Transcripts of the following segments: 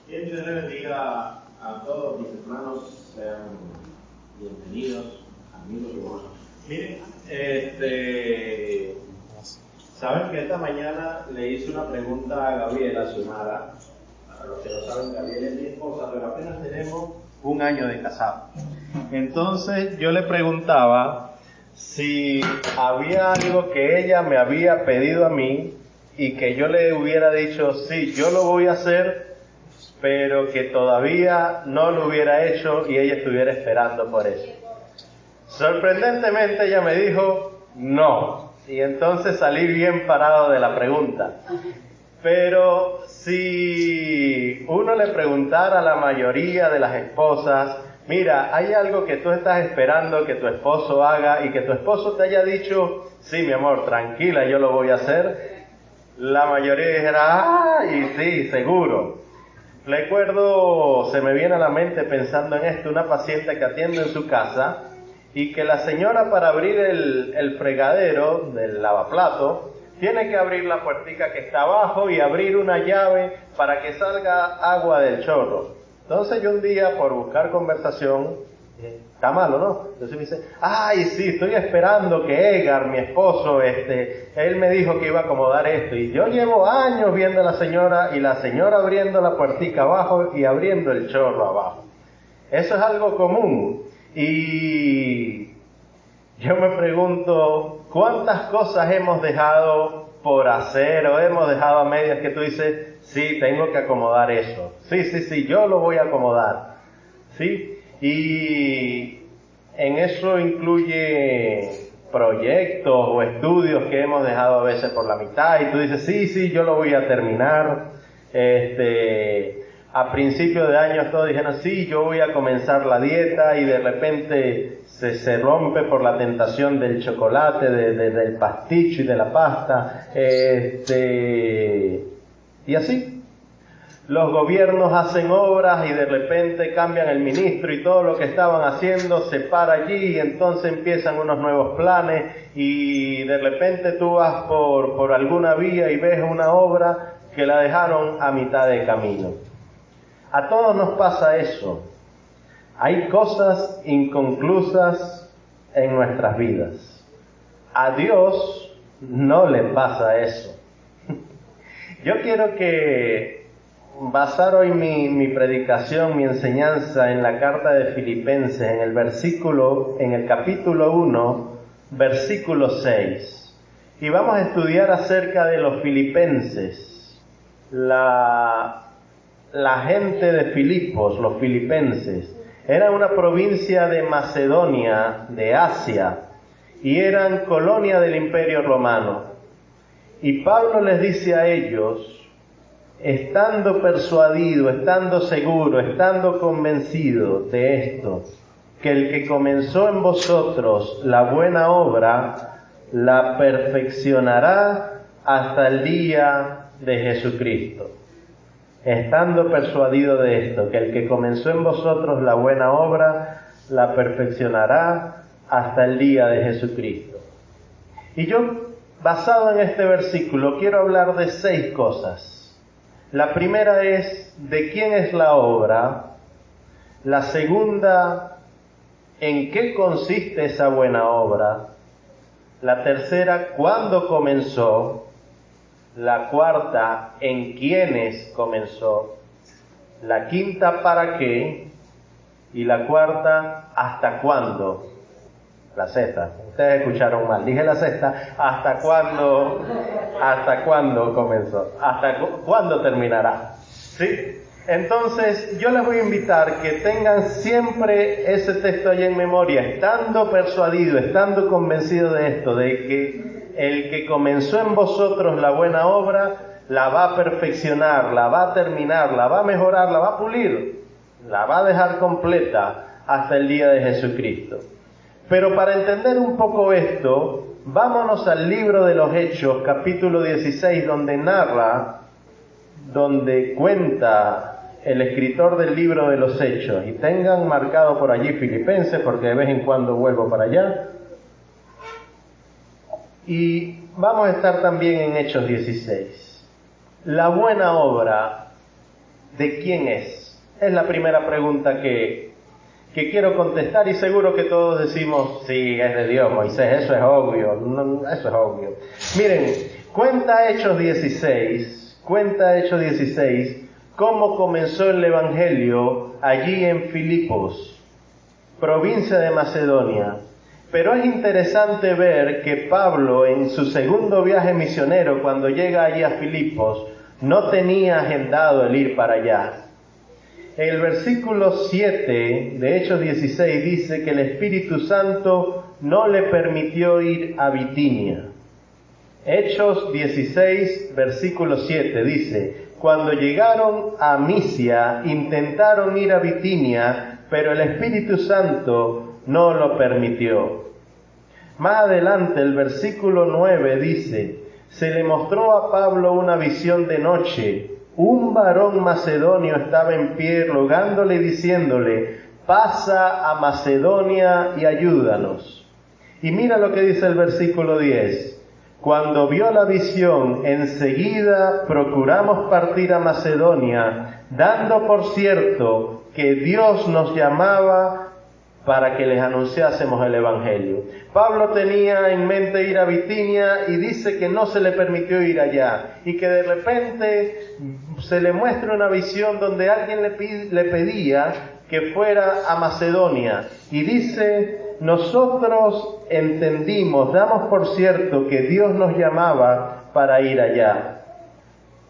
Bien, Dios le bendiga a todos mis hermanos, sean bienvenidos, amigos y hermanos. Miren, saben que esta mañana le hice una pregunta a Gabriela, Xiomara. Para los que no saben, Gabriela es mi esposa, pero apenas tenemos un año de casado. Entonces yo le preguntaba si había algo que ella me había pedido a mí y que yo le hubiera dicho, sí, yo lo voy a hacer, pero que todavía no lo hubiera hecho y ella estuviera esperando por eso. Sorprendentemente ella me dijo, no. Y entonces salí bien parado de la pregunta. Pero si uno le preguntara a la mayoría de las esposas, mira, hay algo que tú estás esperando que tu esposo haga y que tu esposo te haya dicho, sí, mi amor, tranquila, yo lo voy a hacer, la mayoría dijera, y sí, seguro. Recuerdo, se me viene a la mente pensando en esto, una paciente que atiendo en su casa y que la señora para abrir el fregadero del lavaplato tiene que abrir la puertica que está abajo y abrir una llave para que salga agua del chorro. Entonces yo un día, por buscar conversación, está malo, ¿no? Entonces me dice, ay, sí, estoy esperando que Edgar, mi esposo, él me dijo que iba a acomodar esto. Y yo llevo años viendo a la señora y la señora abriendo la puertica abajo y abriendo el chorro abajo. Eso es algo común. Y yo me pregunto, ¿cuántas cosas hemos dejado por hacer o hemos dejado a medias que tú dices, sí, tengo que acomodar eso. Sí, yo lo voy a acomodar. ¿Sí? Y en eso incluye proyectos o estudios que hemos dejado a veces por la mitad y tú dices, sí, yo lo voy a terminar. A principios de año todos dijeron, sí, yo voy a comenzar la dieta y de repente se rompe por la tentación del chocolate, del pasticho y de la pasta. Y así. Los gobiernos hacen obras y de repente cambian el ministro y todo lo que estaban haciendo se para allí y entonces empiezan unos nuevos planes y de repente tú vas por alguna vía y ves una obra que la dejaron a mitad de camino. A todos nos pasa eso. Hay cosas inconclusas en nuestras vidas. A Dios no le pasa eso. Yo quiero basar hoy mi predicación, mi enseñanza en la carta de Filipenses, en el capítulo 1, versículo 6. Y vamos a estudiar acerca de los filipenses, la gente de Filipos, los filipenses. Era una provincia de Macedonia, de Asia, y eran colonia del Imperio Romano. Y Pablo les dice a ellos, estando persuadido, estando seguro, estando convencido de esto, que el que comenzó en vosotros la buena obra, la perfeccionará hasta el día de Jesucristo. Estando persuadido de esto, que el que comenzó en vosotros la buena obra, la perfeccionará hasta el día de Jesucristo. Y yo, basado en este versículo, quiero hablar de 6 cosas. La primera es, ¿de quién es la obra? La segunda, ¿en qué consiste esa buena obra? La tercera, ¿cuándo comenzó? La cuarta, ¿en quiénes comenzó? La quinta, ¿para qué? Y la cuarta, ¿hasta cuándo? La sexta, ustedes escucharon mal, dije la sexta, ¿hasta cuándo comenzó? ¿Hasta cuándo terminará? ¿Sí? Entonces, yo les voy a invitar que tengan siempre ese texto ahí en memoria, estando persuadido, estando convencido de esto, de que el que comenzó en vosotros la buena obra, la va a perfeccionar, la va a terminar, la va a mejorar, la va a pulir, la va a dejar completa hasta el día de Jesucristo. Pero para entender un poco esto, vámonos al libro de los Hechos, capítulo 16, donde cuenta el escritor del libro de los Hechos. Y tengan marcado por allí Filipenses, porque de vez en cuando vuelvo para allá. Y vamos a estar también en Hechos 16. La buena obra ¿de quién es? Es la primera pregunta que quiero contestar, y seguro que todos decimos, sí, es de Dios, Moisés, eso es obvio, no, eso es obvio. Miren, cuenta Hechos 16, cómo comenzó el Evangelio allí en Filipos, provincia de Macedonia. Pero es interesante ver que Pablo, en su segundo viaje misionero, cuando llega allí a Filipos, no tenía agendado el ir para allá. El versículo 7 de Hechos 16 dice que el Espíritu Santo no le permitió ir a Bitinia. Hechos 16, versículo 7 dice: cuando llegaron a Misia, intentaron ir a Bitinia, pero el Espíritu Santo no lo permitió. Más adelante, el versículo 9 dice: se le mostró a Pablo una visión de noche. Un varón macedonio estaba en pie rogándole y diciéndole: pasa a Macedonia y ayúdanos. Y mira lo que dice el versículo 10. Cuando vio la visión, enseguida procuramos partir a Macedonia, dando por cierto que Dios nos llamaba para que les anunciásemos el Evangelio. Pablo tenía en mente ir a Bitinia y dice que no se le permitió ir allá, y que de repente se le muestra una visión donde alguien le pedía que fuera a Macedonia, y dice: nosotros entendimos, damos por cierto que Dios nos llamaba para ir allá.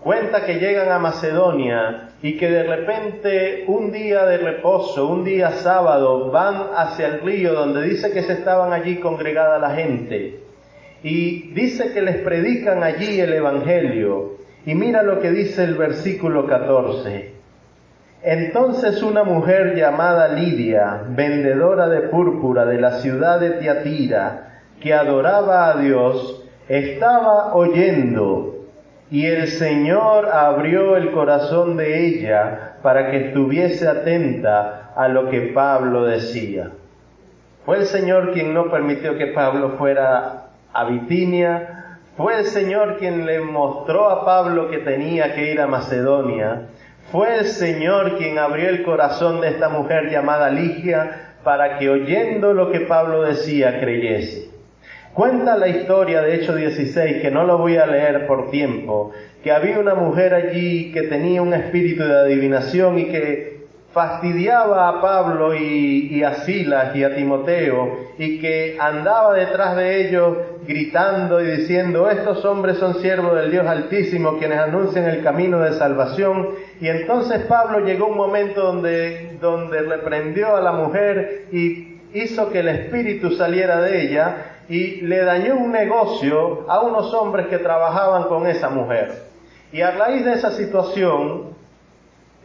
Cuenta que llegan a Macedonia y que de repente un día de reposo, un día sábado, van hacia el río donde dice que se estaban allí congregada la gente. Y dice que les predican allí el Evangelio. Y mira lo que dice el versículo 14. Entonces una mujer llamada Lidia, vendedora de púrpura de la ciudad de Tiatira, que adoraba a Dios, estaba oyendo. Y el Señor abrió el corazón de ella para que estuviese atenta a lo que Pablo decía. Fue el Señor quien no permitió que Pablo fuera a Bitinia. Fue el Señor quien le mostró a Pablo que tenía que ir a Macedonia. Fue el Señor quien abrió el corazón de esta mujer llamada Ligia para que, oyendo lo que Pablo decía, creyese. Cuenta la historia de Hechos 16, que no lo voy a leer por tiempo, que había una mujer allí que tenía un espíritu de adivinación y que fastidiaba a Pablo y a Silas y a Timoteo, y que andaba detrás de ellos gritando y diciendo: estos hombres son siervos del Dios Altísimo, quienes anuncian el camino de salvación. Y entonces Pablo llegó a un momento donde reprendió a la mujer y hizo que el espíritu saliera de ella, y le dañó un negocio a unos hombres que trabajaban con esa mujer. Y a raíz de esa situación,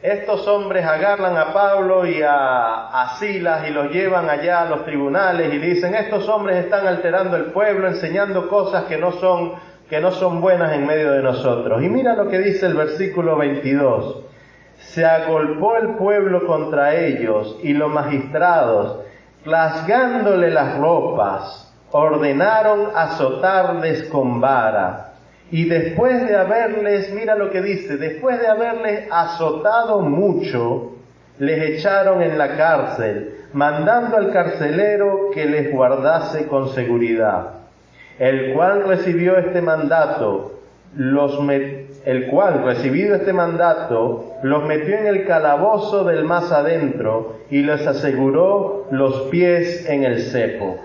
estos hombres agarran a Pablo y a Silas y los llevan allá a los tribunales y dicen: estos hombres están alterando el pueblo, enseñando cosas que no son buenas en medio de nosotros. Y mira lo que dice el versículo 22. Se agolpó el pueblo contra ellos y los magistrados, rasgándole las ropas, ordenaron azotarles con vara. Y después de haberles, mira lo que dice, después de haberles azotado mucho, les echaron en la cárcel, mandando al carcelero que les guardase con seguridad. El cual, recibido este mandato, los metió en el calabozo del más adentro y les aseguró los pies en el cepo.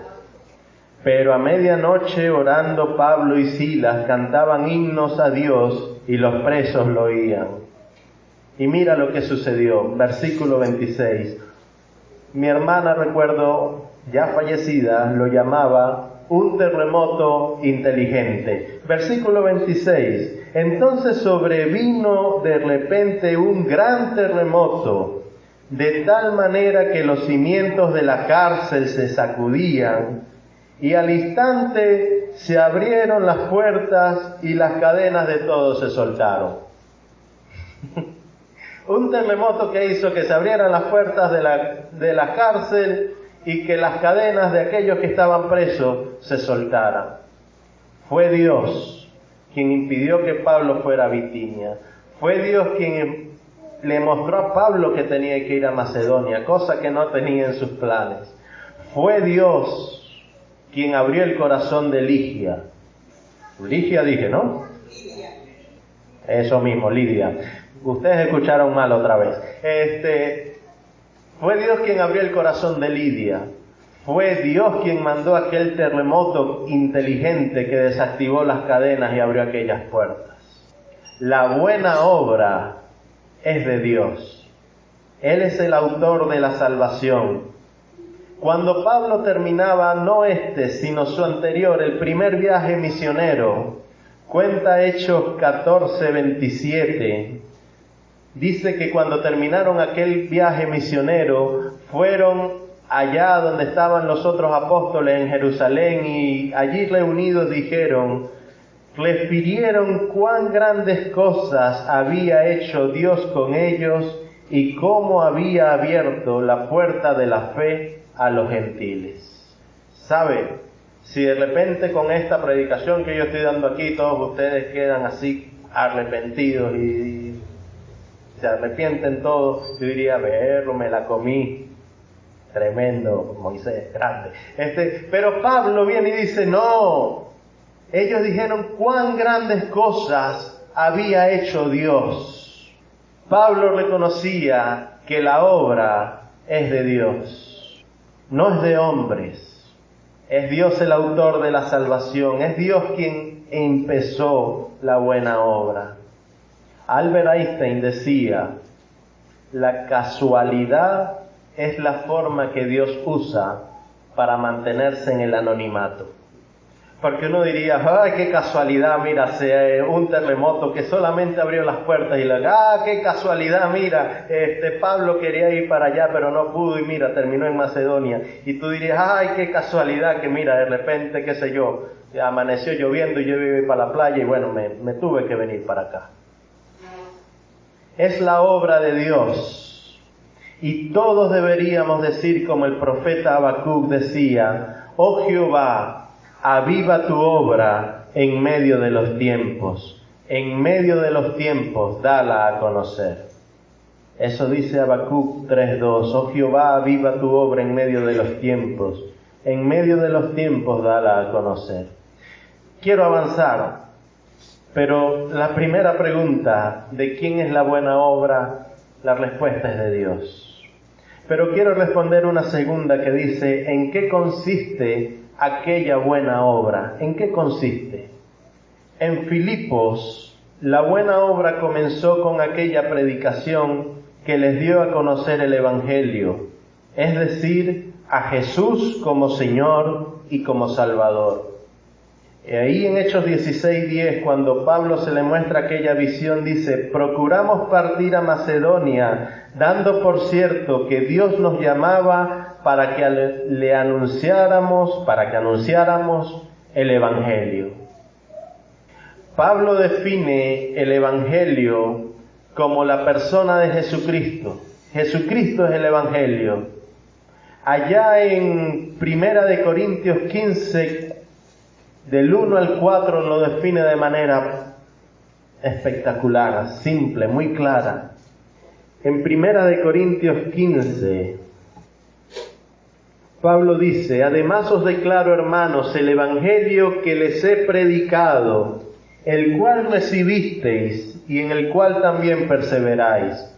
Pero a medianoche, orando, Pablo y Silas cantaban himnos a Dios y los presos lo oían. Y mira lo que sucedió, versículo 26. Mi hermana, recuerdo, ya fallecida, lo llamaba un terremoto inteligente. Versículo 26. Entonces sobrevino de repente un gran terremoto, de tal manera que los cimientos de la cárcel se sacudían, y al instante se abrieron las puertas y las cadenas de todos se soltaron. Un terremoto que hizo que se abrieran las puertas de la cárcel y que las cadenas de aquellos que estaban presos se soltaran. Fue Dios quien impidió que Pablo fuera a Bitinia. Fue Dios quien le mostró a Pablo que tenía que ir a Macedonia, cosa que no tenía en sus planes. Fue Dios quien abrió el corazón de Ligia. Ligia dije, ¿no? Eso mismo, Lidia. Ustedes escucharon mal otra vez. Fue Dios quien abrió el corazón de Lidia. Fue Dios quien mandó aquel terremoto inteligente que desactivó las cadenas y abrió aquellas puertas. La buena obra es de Dios. Él es el autor de la salvación. Cuando Pablo terminaba, no sino su anterior, el primer viaje misionero, cuenta Hechos 14:27, dice que cuando terminaron aquel viaje misionero, fueron allá donde estaban los otros apóstoles en Jerusalén y allí reunidos dijeron, refirieron cuán grandes cosas había hecho Dios con ellos y cómo había abierto la puerta de la fe a los gentiles. ¿Sabe? Si de repente con esta predicación que yo estoy dando aquí todos ustedes quedan así arrepentidos y se arrepienten todos, yo diría, verlo, me la comí. Tremendo, Moisés, grande. Pero Pablo viene y dice, no, ellos dijeron cuán grandes cosas había hecho Dios. Pablo reconocía que la obra es de Dios. No es de hombres, es Dios el autor de la salvación, es Dios quien empezó la buena obra. Albert Einstein decía, la casualidad es la forma que Dios usa para mantenerse en el anonimato. Porque uno diría, ¡ay, qué casualidad! Mira, un terremoto que solamente abrió las puertas y qué casualidad! Mira, Pablo quería ir para allá pero no pudo y mira, terminó en Macedonia. Y tú dirías, ¡ay, qué casualidad! Que mira, de repente, qué sé yo, amaneció lloviendo y yo iba a ir para la playa y bueno, me tuve que venir para acá. Es la obra de Dios. Y todos deberíamos decir como el profeta Habacuc decía, oh Jehová, aviva tu obra en medio de los tiempos. En medio de los tiempos, dala a conocer. Eso dice Habacuc 3:2. Oh Jehová, aviva tu obra en medio de los tiempos. En medio de los tiempos, dala a conocer. Quiero avanzar, pero la primera pregunta, ¿de quién es la buena obra? La respuesta es de Dios. Pero quiero responder una segunda que dice, ¿en qué consiste aquella buena obra? ¿En qué consiste? En Filipos, la buena obra comenzó con aquella predicación que les dio a conocer el Evangelio, es decir, a Jesús como Señor y como Salvador. Y ahí en Hechos 16:10, cuando Pablo se le muestra aquella visión, dice, procuramos partir a Macedonia, dando por cierto que Dios nos llamaba para que anunciáramos el Evangelio. Pablo define el Evangelio como la persona de Jesucristo. Jesucristo es el Evangelio. Allá en 1 Corintios 15, del 1 al 4, lo define de manera espectacular, simple, muy clara. En 1 Corintios 15, Pablo dice, además os declaro, hermanos, el Evangelio que les he predicado, el cual recibisteis y en el cual también perseveráis,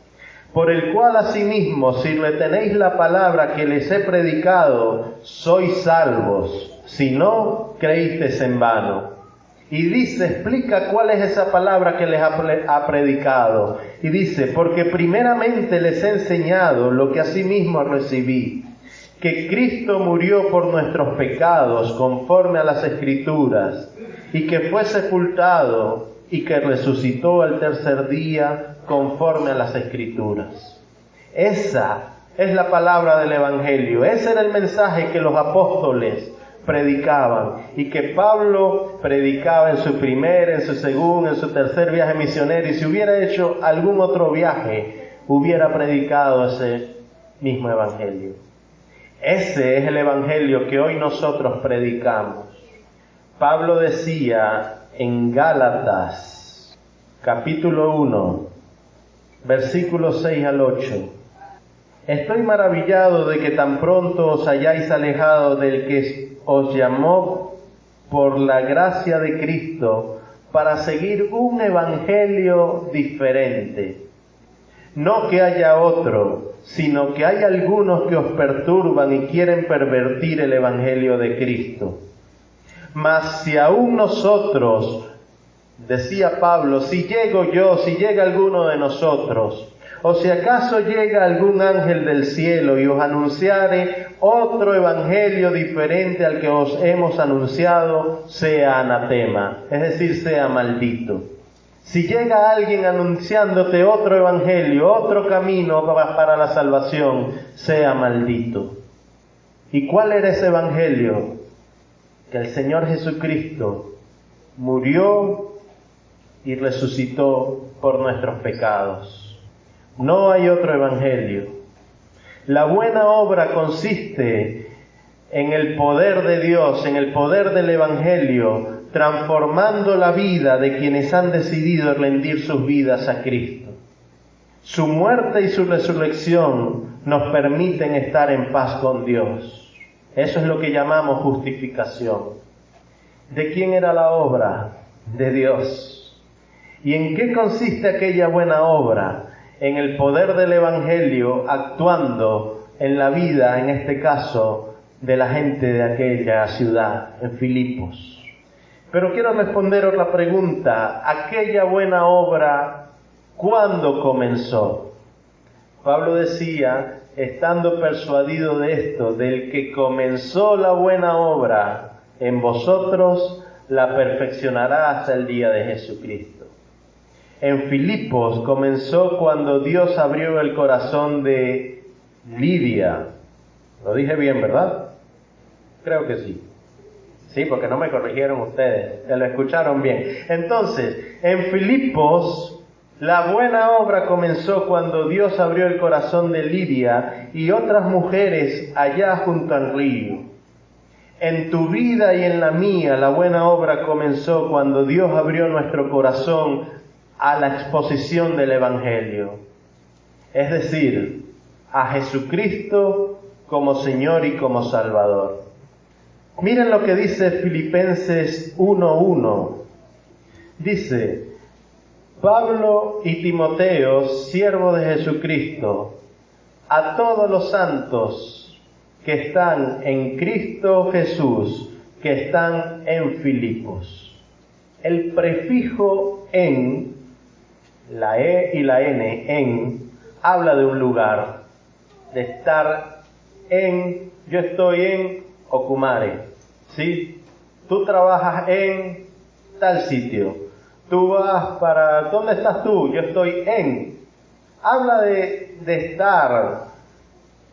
por el cual asimismo, si retenéis la palabra que les he predicado, sois salvos, si no, creísteis en vano. Y dice, explica cuál es esa palabra que les ha predicado. Y dice, porque primeramente les he enseñado lo que asimismo recibí, que Cristo murió por nuestros pecados conforme a las Escrituras, y que fue sepultado y que resucitó al tercer día conforme a las Escrituras. Esa es la palabra del Evangelio. Ese era el mensaje que los apóstoles predicaban y que Pablo predicaba en su primer, en su segundo, en su tercer viaje misionero, y si hubiera hecho algún otro viaje, hubiera predicado ese mismo Evangelio. Ese es el Evangelio que hoy nosotros predicamos. Pablo decía en Gálatas, capítulo 1, versículos 6 al 8. Estoy maravillado de que tan pronto os hayáis alejado del que os llamó por la gracia de Cristo para seguir un evangelio diferente. No que haya otro, sino que hay algunos que os perturban y quieren pervertir el evangelio de Cristo. Mas si aún nosotros, decía Pablo, si llego yo, si llega alguno de nosotros, o si acaso llega algún ángel del cielo y os anunciare otro evangelio diferente al que os hemos anunciado, sea anatema, es decir, sea maldito. Si llega alguien anunciándote otro evangelio, otro camino para la salvación, sea maldito. ¿Y cuál era ese evangelio? Que el Señor Jesucristo murió y resucitó por nuestros pecados. No hay otro evangelio. La buena obra consiste en el poder de Dios, en el poder del evangelio, transformando la vida de quienes han decidido rendir sus vidas a Cristo. Su muerte y su resurrección nos permiten estar en paz con Dios. Eso es lo que llamamos justificación. ¿De quién era la obra? De Dios. ¿Y en qué consiste aquella buena obra? En el poder del evangelio actuando en la vida, en este caso, de la gente de aquella ciudad, en Filipos. Pero quiero responder otra pregunta. ¿Aquella buena obra cuándo comenzó? Pablo decía, estando persuadido de esto, del que comenzó la buena obra en vosotros, la perfeccionará hasta el día de Jesucristo. En Filipos comenzó cuando Dios abrió el corazón de Lidia. Lo dije bien, ¿verdad? Creo que sí. Sí, porque no me corrigieron ustedes, se lo escucharon bien. Entonces, en Filipos, la buena obra comenzó cuando Dios abrió el corazón de Lidia y otras mujeres allá junto al río. En tu vida y en la mía, la buena obra comenzó cuando Dios abrió nuestro corazón a la exposición del Evangelio. Es decir, a Jesucristo como Señor y como Salvador. Miren lo que dice Filipenses 1:1. Dice, Pablo y Timoteo, siervos de Jesucristo, a todos los santos que están en Cristo Jesús, que están en Filipos. El prefijo en, la E y la N, en, habla de un lugar, de estar en, yo estoy en Ocumare, ¿sí? Tú trabajas en tal sitio, tú vas para, ¿dónde estás tú? Yo estoy en, habla de estar,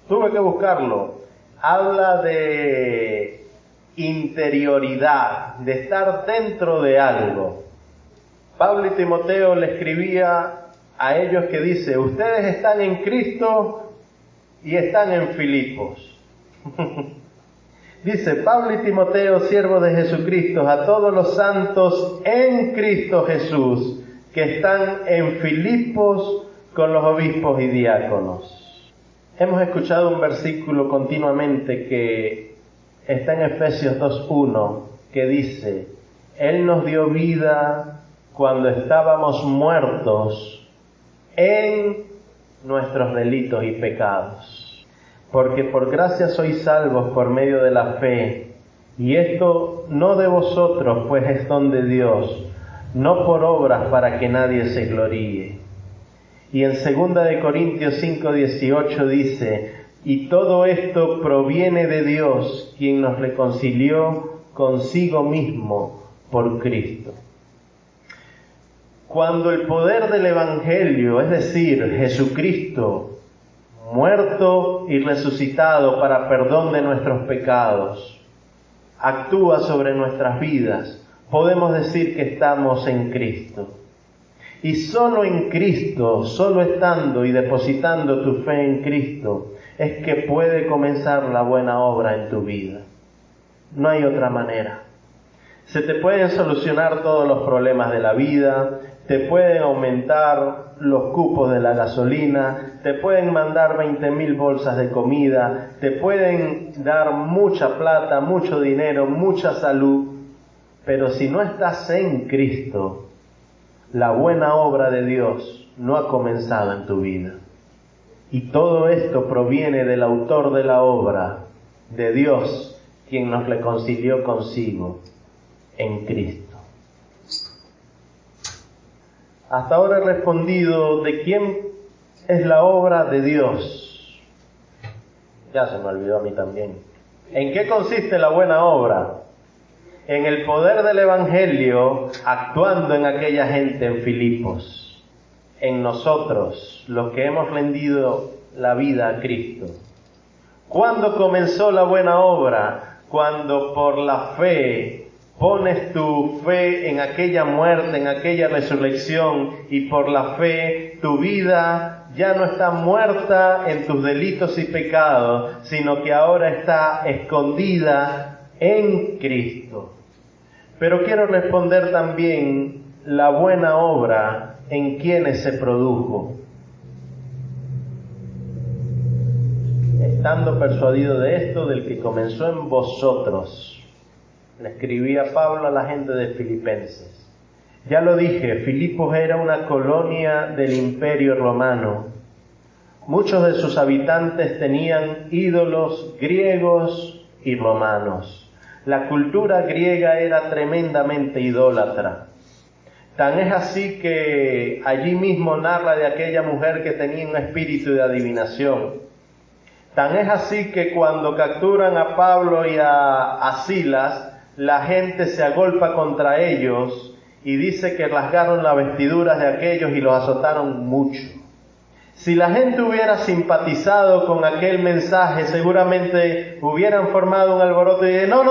tuve que buscarlo, habla de interioridad, de estar dentro de algo. Pablo y Timoteo le escribía a ellos que dice, ustedes están en Cristo y están en Filipos. Dice, Pablo y Timoteo, siervos de Jesucristo, a todos los santos en Cristo Jesús, que están en Filipos con los obispos y diáconos. Hemos escuchado un versículo continuamente que está en Efesios 2:1, que dice, Él nos dio vida cuando estábamos muertos en nuestros delitos y pecados. Porque por gracia sois salvos por medio de la fe, y esto no de vosotros, pues es don de Dios, no por obras para que nadie se gloríe. Y en 2 Corintios 5:18 dice, y todo esto proviene de Dios, quien nos reconcilió consigo mismo por Cristo. Cuando el poder del Evangelio, es decir, Jesucristo, muerto y resucitado para perdón de nuestros pecados, actúa sobre nuestras vidas, podemos decir que estamos en Cristo. Y solo en Cristo, solo estando y depositando tu fe en Cristo, es que puede comenzar la buena obra en tu vida. No hay otra manera. Se te pueden solucionar todos los problemas de la vida, te pueden aumentar los cupos de la gasolina, te pueden mandar 20,000 bolsas de comida, te pueden dar mucha plata, mucho dinero, mucha salud, pero si no estás en Cristo, la buena obra de Dios no ha comenzado en tu vida. Y todo esto proviene del autor de la obra, de Dios, quien nos reconcilió consigo en Cristo. Hasta ahora he respondido de quién es la obra de Dios. Ya se me olvidó a mí también. ¿En qué consiste la buena obra? En el poder del Evangelio actuando en aquella gente en Filipos, en nosotros, los que hemos rendido la vida a Cristo. ¿Cuándo comenzó la buena obra? Cuando por la fe pones tu fe en aquella muerte, en aquella resurrección, y por la fe tu vida ya no está muerta en tus delitos y pecados, sino que ahora está escondida en Cristo. Pero quiero responder también la buena obra en quienes se produjo. Estando persuadido de esto, del que comenzó en vosotros, le escribía Pablo a la gente de Filipenses. Ya lo dije, Filipos era una colonia del Imperio Romano. Muchos de sus habitantes tenían ídolos griegos y romanos. La cultura griega era tremendamente idólatra. Tan es así que allí mismo narra de aquella mujer que tenía un espíritu de adivinación. Tan es así que cuando capturan a Pablo y a Silas, la gente se agolpa contra ellos y dice que rasgaron las vestiduras de aquellos y los azotaron mucho. Si la gente hubiera simpatizado con aquel mensaje, seguramente hubieran formado un alboroto y dirían, no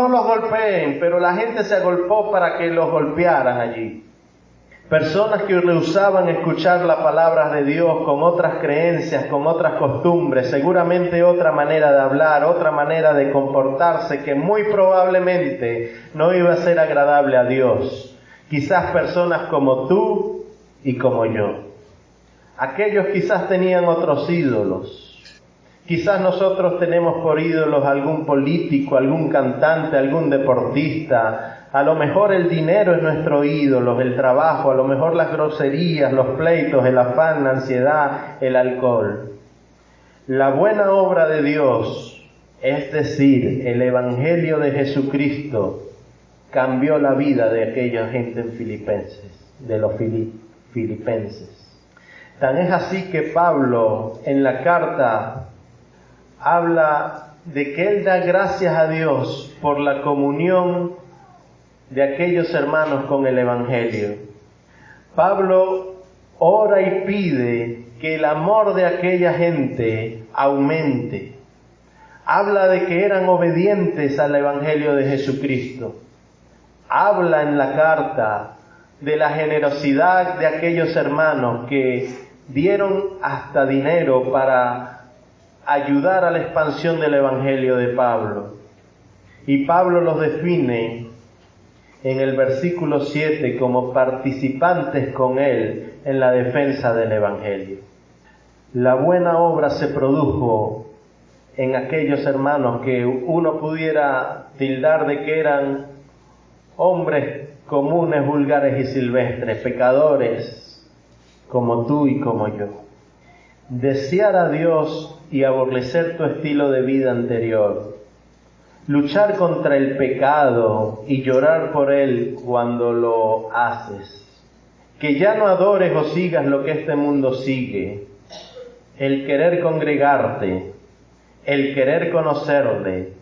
los golpeen, pero la gente se agolpó para que los golpearan allí. Personas que rehusaban escuchar las palabras de Dios con otras creencias, con otras costumbres, seguramente otra manera de hablar, otra manera de comportarse que muy probablemente no iba a ser agradable a Dios. Quizás personas como tú y como yo. Aquellos quizás tenían otros ídolos. Quizás nosotros tenemos por ídolos algún político, algún cantante, algún deportista. A lo mejor el dinero es nuestro ídolo, el trabajo, a lo mejor las groserías, los pleitos, el afán, la ansiedad, el alcohol. La buena obra de Dios, es decir, el Evangelio de Jesucristo, cambió la vida de aquella gente en Filipenses, de los filipenses. Tan es así que Pablo en la carta habla de que él da gracias a Dios por la comunión de aquellos hermanos con el Evangelio. Pablo ora y pide que el amor de aquella gente aumente. Habla de que eran obedientes al Evangelio de Jesucristo. Habla en la carta de la generosidad de aquellos hermanos que dieron hasta dinero para ayudar a la expansión del Evangelio de Pablo. Y Pablo los define en el versículo 7 como participantes con él en la defensa del Evangelio. La buena obra se produjo en aquellos hermanos que uno pudiera tildar de que eran hombres comunes, vulgares y silvestres, pecadores como tú y como yo. Desear a Dios y aborrecer tu estilo de vida anterior. Luchar contra el pecado y llorar por él cuando lo haces. Que ya no adores o sigas lo que este mundo sigue. El querer congregarte, el querer conocerle,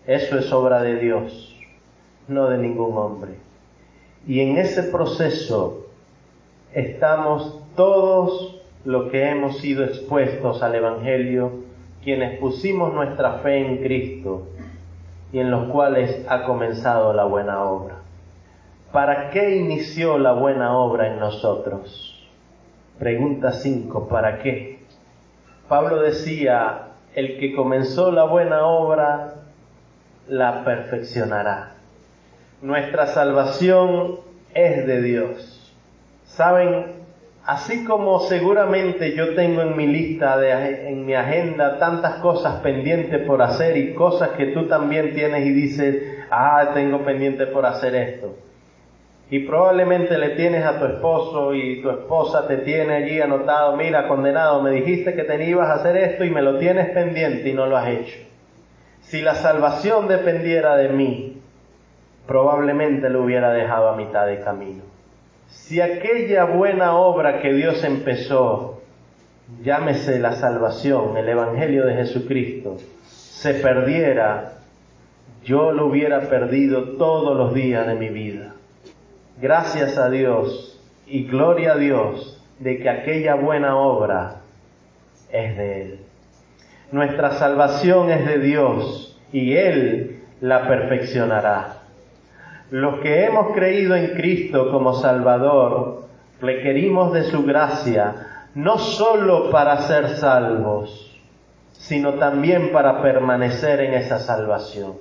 eso es obra de Dios, no de ningún hombre. Y en ese proceso estamos todos los que hemos sido expuestos al Evangelio, quienes pusimos nuestra fe en Cristo y en los cuales ha comenzado la buena obra. ¿Para qué inició la buena obra en nosotros? Pregunta 5, ¿para qué? Pablo decía, el que comenzó la buena obra, la perfeccionará. Nuestra salvación es de Dios. Saben, así como seguramente yo tengo en mi lista, en mi agenda, tantas cosas pendientes por hacer y cosas que tú también tienes y dices, tengo pendiente por hacer esto. Y probablemente le tienes a tu esposo y tu esposa te tiene allí anotado, mira, condenado, me dijiste que te ibas a hacer esto y me lo tienes pendiente y no lo has hecho. Si la salvación dependiera de mí, probablemente lo hubiera dejado a mitad de camino. Si aquella buena obra que Dios empezó, llámese la salvación, el Evangelio de Jesucristo, se perdiera, yo lo hubiera perdido todos los días de mi vida. Gracias a Dios y gloria a Dios de que aquella buena obra es de Él. Nuestra salvación es de Dios y Él la perfeccionará. Los que hemos creído en Cristo como Salvador, requerimos de su gracia, no solo para ser salvos, sino también para permanecer en esa salvación.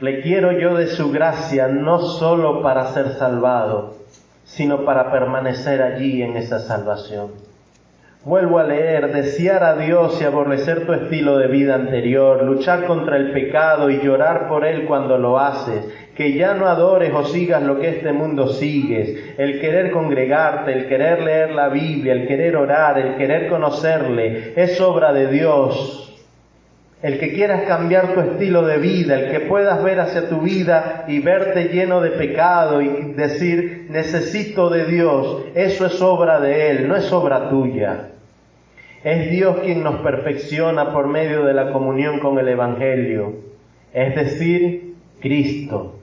Requiero yo de su gracia no solo para ser salvado, sino para permanecer allí en esa salvación. Vuelvo a leer, desear a Dios y aborrecer tu estilo de vida anterior, luchar contra el pecado y llorar por él cuando lo haces, que ya no adores o sigas lo que este mundo sigues, el querer congregarte, el querer leer la Biblia, el querer orar, el querer conocerle, es obra de Dios. El que quieras cambiar tu estilo de vida, el que puedas ver hacia tu vida y verte lleno de pecado y decir, necesito de Dios, eso es obra de Él, no es obra tuya. Es Dios quien nos perfecciona por medio de la comunión con el Evangelio, es decir, Cristo.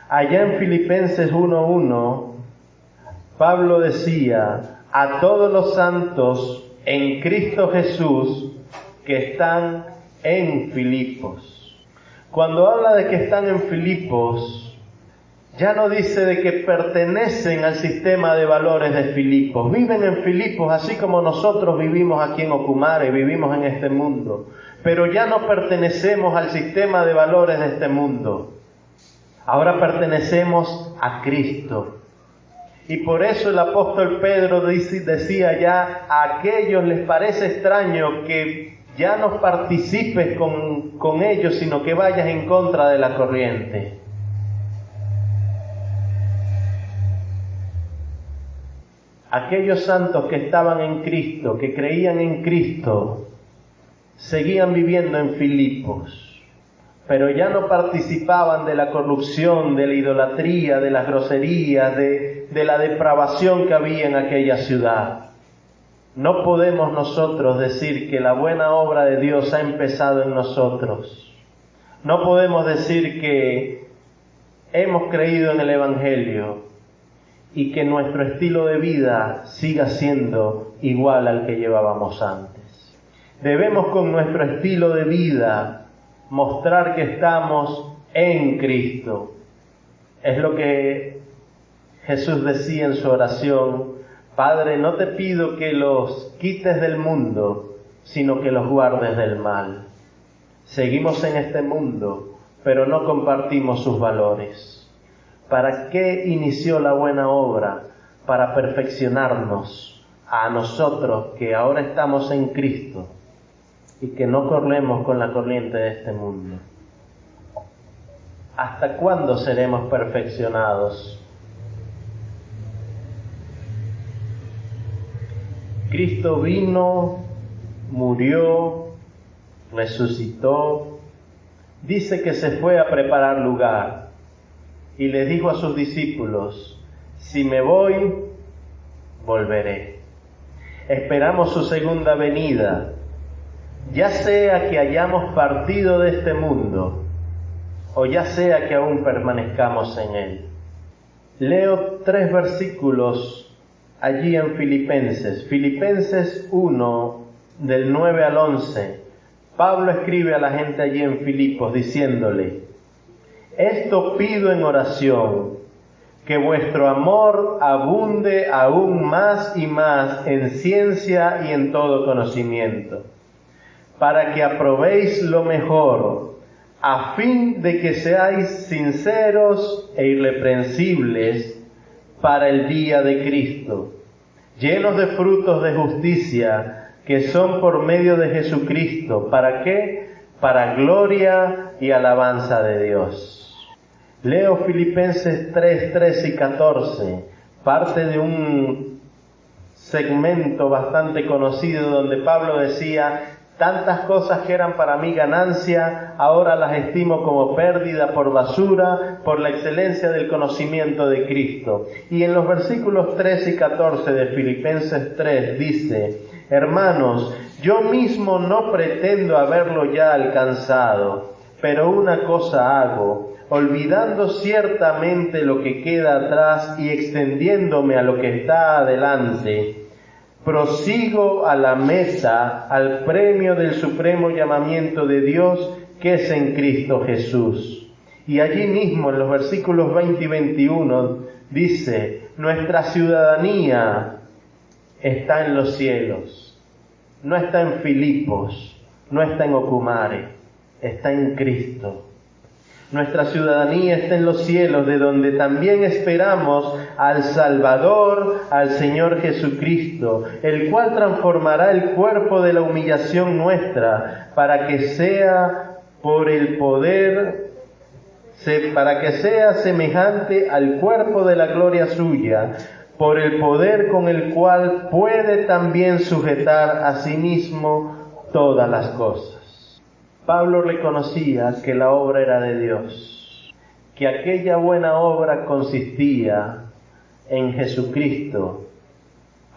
Allá en Filipenses 1:1, Pablo decía, a todos los santos en Cristo Jesús que están en Filipos. Cuando habla de que están en Filipos, ya no dice de que pertenecen al sistema de valores de Filipos. Viven en Filipos así como nosotros vivimos aquí en Ocumare, vivimos en este mundo. Pero ya no pertenecemos al sistema de valores de este mundo. Ahora pertenecemos a Cristo. Y por eso el apóstol Pedro decía ya, a aquellos les parece extraño que ya no participes con ellos, sino que vayas en contra de la corriente. Aquellos santos que estaban en Cristo, que creían en Cristo, seguían viviendo en Filipos, pero ya no participaban de la corrupción, de la idolatría, de las groserías, de la depravación que había en aquella ciudad. No podemos nosotros decir que la buena obra de Dios ha empezado en nosotros. No podemos decir que hemos creído en el Evangelio y que nuestro estilo de vida siga siendo igual al que llevábamos antes. Debemos con nuestro estilo de vida mostrar que estamos en Cristo. Es lo que Jesús decía en su oración: Padre, no te pido que los quites del mundo, sino que los guardes del mal. Seguimos en este mundo, pero no compartimos sus valores. ¿Para qué inició la buena obra? Para perfeccionarnos a nosotros que ahora estamos en Cristo y que no corremos con la corriente de este mundo. ¿Hasta cuándo seremos perfeccionados? Cristo vino, murió, resucitó, dice que se fue a preparar lugar y les dijo a sus discípulos: si me voy, volveré. Esperamos su segunda venida, ya sea que hayamos partido de este mundo o ya sea que aún permanezcamos en él. Leo 3 versículos allí en Filipenses 1, del 9 al 11, Pablo escribe a la gente allí en Filipos diciéndole: esto pido en oración, que vuestro amor abunde aún más y más en ciencia y en todo conocimiento, para que aprobéis lo mejor, a fin de que seáis sinceros e irreprensibles para el día de Cristo, llenos de frutos de justicia que son por medio de Jesucristo. ¿Para qué? Para gloria y alabanza de Dios. Leo Filipenses 3, 13 y 14, parte de un segmento bastante conocido donde Pablo decía: tantas cosas que eran para mí ganancia, ahora las estimo como pérdida por basura, por la excelencia del conocimiento de Cristo. Y en los versículos 13 y 14 de Filipenses 3 dice: hermanos, yo mismo no pretendo haberlo ya alcanzado, pero una cosa hago, olvidando ciertamente lo que queda atrás y extendiéndome a lo que está adelante, prosigo a la meta, al premio del supremo llamamiento de Dios que es en Cristo Jesús. Y allí mismo en los versículos 20 y 21 dice: nuestra ciudadanía está en los cielos, no está en Filipos, no está en Ocumare, está en Cristo. Nuestra ciudadanía está en los cielos, de donde también esperamos al Salvador, al Señor Jesucristo, el cual transformará el cuerpo de la humillación nuestra, para que sea semejante al cuerpo de la gloria suya, por el poder con el cual puede también sujetar a sí mismo todas las cosas. Pablo reconocía que la obra era de Dios, que aquella buena obra consistía en Jesucristo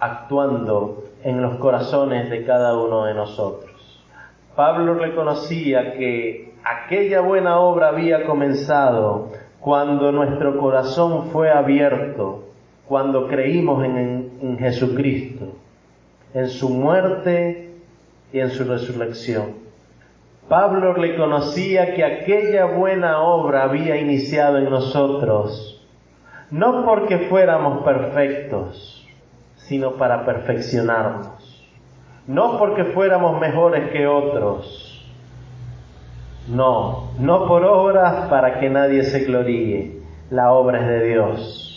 actuando en los corazones de cada uno de nosotros. Pablo reconocía que aquella buena obra había comenzado cuando nuestro corazón fue abierto, cuando creímos en Jesucristo, en su muerte y en su resurrección. Pablo reconocía que aquella buena obra había iniciado en nosotros, no porque fuéramos perfectos, sino para perfeccionarnos. No porque fuéramos mejores que otros, no por obras para que nadie se gloríe, la obra es de Dios.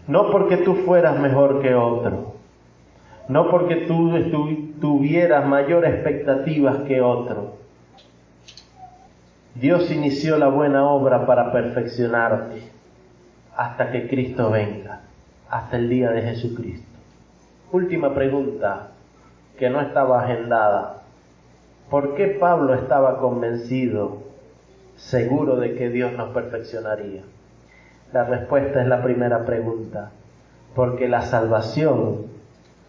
No porque tú fueras mejor que otro, no porque tú tuvieras mayores expectativas que otro. Dios inició la buena obra para perfeccionarte hasta que Cristo venga, hasta el día de Jesucristo. Última pregunta que no estaba agendada. ¿Por qué Pablo estaba convencido, seguro de que Dios nos perfeccionaría? La respuesta es la primera pregunta. Porque la salvación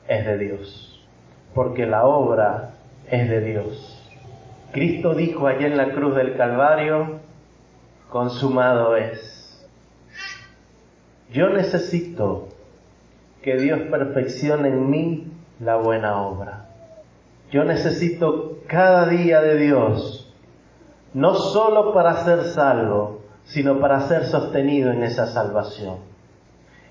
es de Dios. Porque la obra es de Dios. Cristo dijo allá en la cruz del Calvario: consumado es. Yo necesito que Dios perfeccione en mí la buena obra. Yo necesito cada día de Dios, no solo para ser salvo, sino para ser sostenido en esa salvación.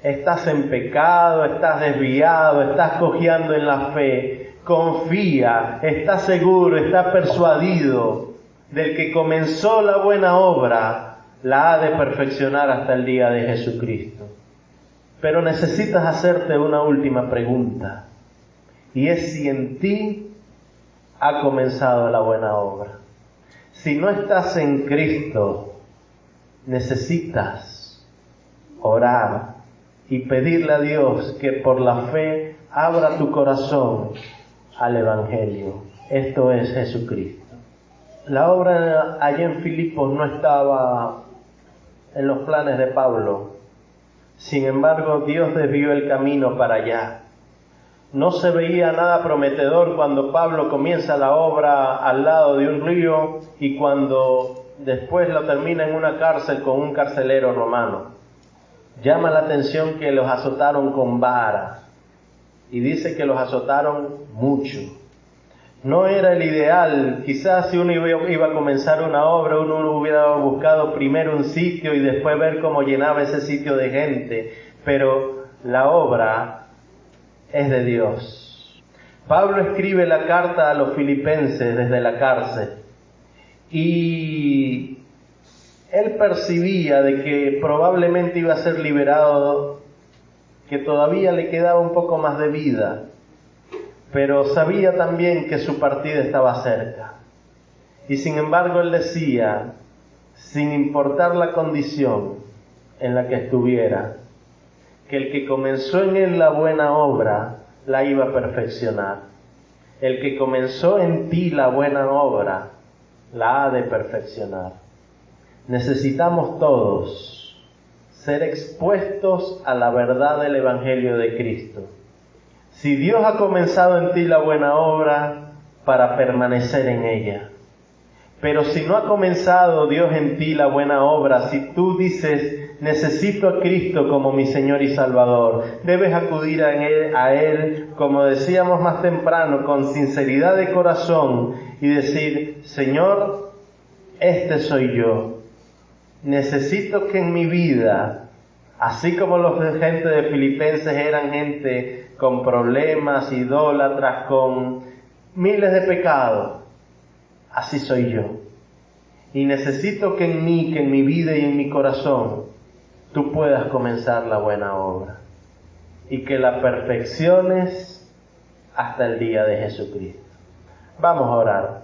Estás en pecado, estás desviado, estás cojeando en la fe. Confía, está seguro, está persuadido del que comenzó la buena obra, la ha de perfeccionar hasta el día de Jesucristo. Pero necesitas hacerte una última pregunta, y es si en ti ha comenzado la buena obra. Si no estás en Cristo, necesitas orar y pedirle a Dios que por la fe abra tu corazón al Evangelio. Esto es Jesucristo. La obra allá en Filipos no estaba en los planes de Pablo. Sin embargo, Dios desvió el camino para allá. No se veía nada prometedor cuando Pablo comienza la obra al lado de un río y cuando después lo termina en una cárcel con un carcelero romano. Llama la atención que los azotaron con vara. Y dice que los azotaron mucho. No era el ideal. Quizás si uno iba a comenzar una obra, uno hubiera buscado primero un sitio y después ver cómo llenaba ese sitio de gente. Pero la obra es de Dios. Pablo escribe la carta a los filipenses desde la cárcel. Y él percibía de que probablemente iba a ser liberado que todavía le quedaba un poco más de vida, pero sabía también que su partida estaba cerca. Y sin embargo él decía, sin importar la condición en la que estuviera, que el que comenzó en él la buena obra la iba a perfeccionar. El que comenzó en ti la buena obra la ha de perfeccionar. Necesitamos todos ser expuestos a la verdad del Evangelio de Cristo. Si Dios ha comenzado en ti la buena obra, para permanecer en ella. Pero si no ha comenzado Dios en ti la buena obra, si tú dices, necesito a Cristo como mi Señor y Salvador, debes acudir a Él, como decíamos más temprano, con sinceridad de corazón y decir, Señor, este soy yo. Necesito que en mi vida, así como los de gente de Filipenses eran gente con problemas, idólatras, con miles de pecados, así soy yo. Y necesito que en mí, que en mi vida y en mi corazón, tú puedas comenzar la buena obra. Y que la perfecciones hasta el día de Jesucristo. Vamos a orar.